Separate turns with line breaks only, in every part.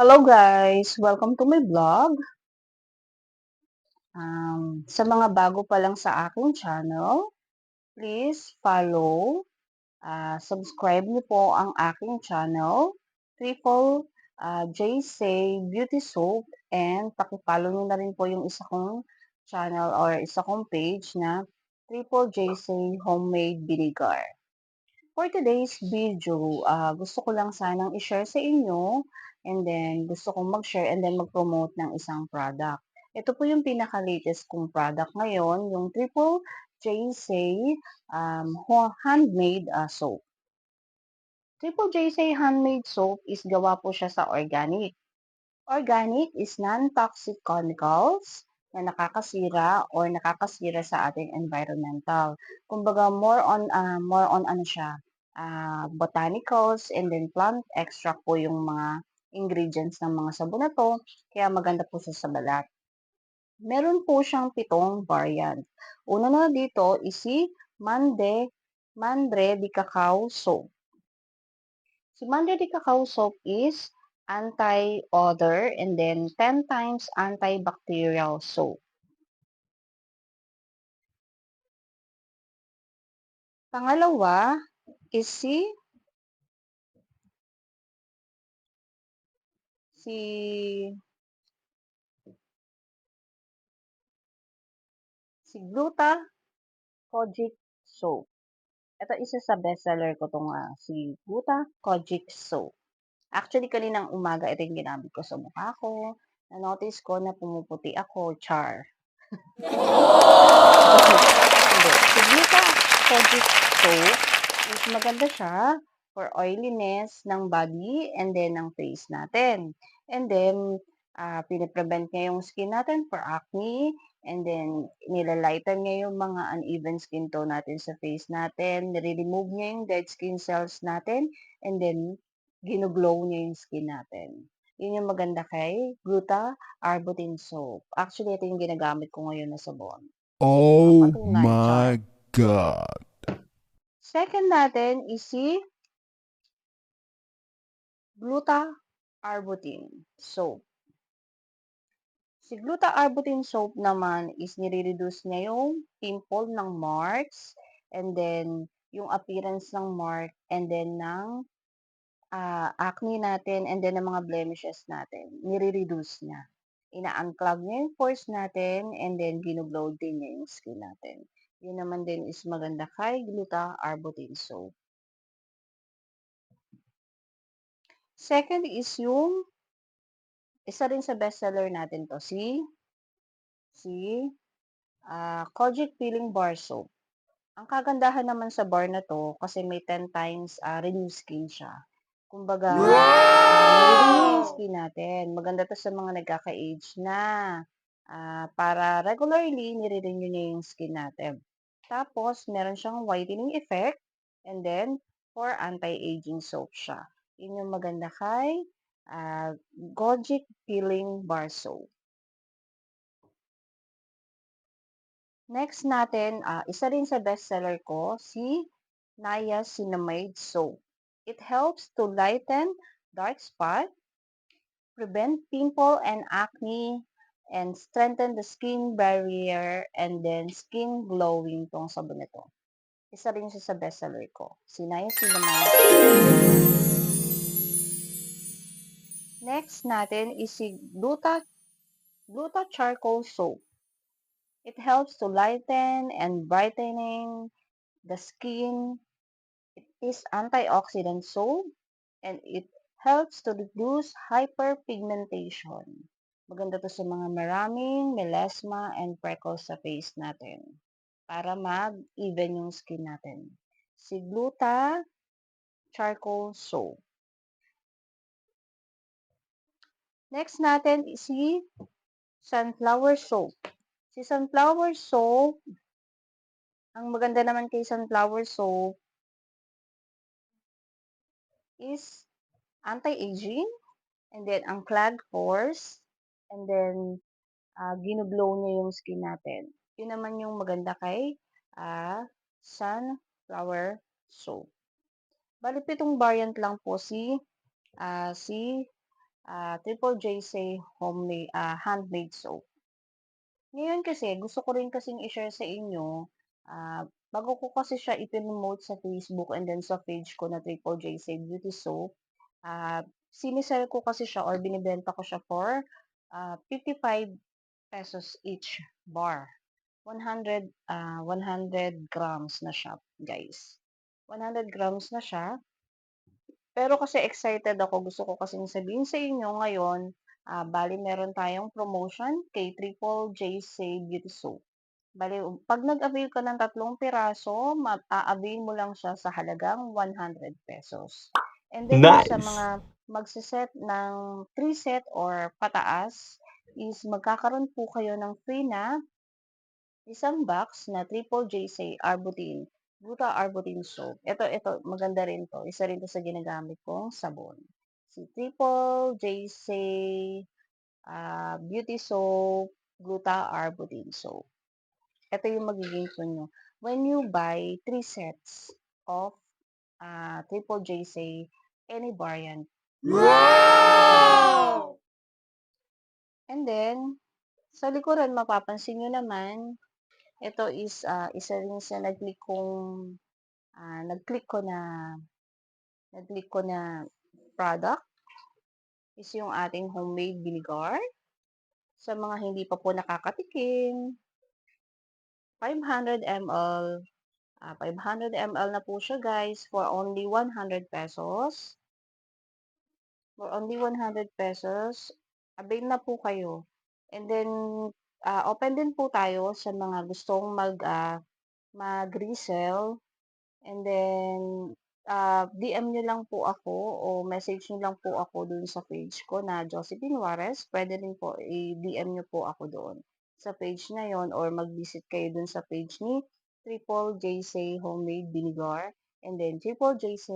Hello guys! Welcome to my vlog. Sa mga bago pa lang sa aking channel, please follow, subscribe niyo po ang aking channel, Triple JC Beauty Soap, and pakipollow niyo na rin po yung isa kong channel or isa kong page na Triple JC Homemade Vinegar. For today's video, gusto ko lang sanang i-share sa inyo and then gusto kong mag-share and then mag-promote ng isang product. Ito po yung pinaka-latest kong product ngayon, yung Triple JC Handmade Soap. Triple JC Handmade Soap is gawa po siya sa organic. Organic is non-toxic chemicals na nakakasira sa ating environmental. Kumbaga more on ano siya, botanicals and then plant extract po yung mga ingredients ng mga sabon na to, kaya maganda po siya sa balat. Meron po siyang 7 variant. Una na dito is si Mandre de Cacao Soap. Si Mandre de Cacao Soap is anti-odor and then 10 times antibacterial soap. Pangalawa is si Gluta Kojic Soap. Ito isa sa bestseller ko tong si Gluta Kojic Soap. Actually, kaninang umaga ito yung ginamit ko sa mukha ko. Na-notice ko na pumuputi ako, char. Hindi. Si Gluta Kojic Soap is maganda siya for oiliness ng body and then ng face natin. And then, piniprevent niya yung skin natin for acne. And then, nilalighten niya yung mga uneven skin tone natin sa face natin. Nire-remove niya yung dead skin cells natin. And then, ginuglow niya yung skin natin. Yun yung maganda kay Gluta Arbutin Soap. Actually, ito yung ginagamit ko ngayon na sabon.
Oh
Patunay, char.
my god.
Second natin is si Gluta-Arbutin soap. Si Gluta-Arbutin soap naman is nire-reduce niya yung pimple ng marks and then yung appearance ng mark and then ng acne natin and then ng mga blemishes natin. Nire-reduce niya. Ina-unclog niya yung pores natin and then ginuglow din niya yung skin natin. Yun naman din is maganda kay Gluta-Arbutin soap. Second is yung isa rin sa bestseller natin 'to, si Kojic Peeling Bar Soap. Ang kagandahan naman sa bar na 'to kasi may 10 times, renew skin siya. Kumbaga, nire-renew niya yung skin natin. Maganda 'to sa mga nagkaka-age na, para regularly nire-renew niya yung skin natin. Tapos meron siyang whitening effect and then for anti-aging soap siya. Yun yung maganda kay, Kojic Peeling Bar Soap. Next natin, isa rin sa bestseller ko, si Niacinamide Soap. It helps to lighten dark spot, prevent pimple and acne, and strengthen the skin barrier and then skin glowing tong sabon na to. Isa rin siya sa bestseller ko, si Niacinamide Soap. Next natin is si Gluta Charcoal Soap. It helps to lighten and brightening the skin. It is antioxidant soap and it helps to reduce hyperpigmentation. Maganda to sa mga maraming melasma and freckles sa face natin para mag-even yung skin natin. Si Gluta Charcoal Soap. Next natin is si Sunflower Soap. Si Sunflower Soap, ang maganda naman kay Sunflower Soap is anti-aging and then ang clogged pores and then ginuglow niya yung skin natin. Yun naman yung maganda kay sunflower soap. Bali, 7 variant lang po si Triple JC handmade soap. Ngayon kasi gusto ko rin kasing i-share sa inyo, bago ko kasi siya i-promote sa Facebook and then sa page ko na Triple JC Beauty Soap, sinisell ko kasi siya or binibenta ko siya for 55 pesos each bar. 100 grams na siya, guys. 100 grams na siya. Pero kasi excited ako, gusto ko kasing sabihin sa inyo ngayon, bale meron tayong promotion kay Triple JC Beauty Soap. Bale, pag nag-avail ka ng 3 piraso, a-avail mo lang siya sa halagang 100 pesos. And then yung sa
Nice!
mga magse-set ng 3 set or pataas is magkakaroon po kayo ng free na isang box na Triple JC Arbutin, Gluta Arbutin Soap. Ito, maganda rin to. Isa rin to sa ginagamit kong sabon. Si Triple JC Beauty Soap, Gluta Arbutin Soap. Ito yung magiging po nyo. When you buy 3 sets of Triple JC, any variant.
Wow!
And then, sa likuran, mapapansin nyo naman, ito is isa rin sa nag-click ko na product is yung ating homemade vinegar. Sa mga hindi pa po nakakatikim, 500 ml. 500 ml na po siya, guys, for only 100 pesos. For only 100 pesos, avail na po kayo. And then, open din po tayo sa mga gustong mag-resell. And then, DM nyo lang po ako o message nyo lang po ako dun sa page ko na Josephine Juarez. Pwede rin po i-DM nyo po ako doon sa page na yon or mag-visit kayo dun sa page ni Triple JC Homemade Vinegar and then Triple JC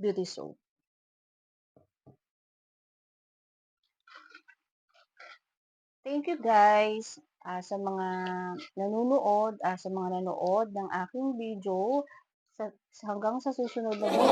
Beauty Soap. Thank you guys sa mga nanonood ng aking video hanggang sa susunod na video.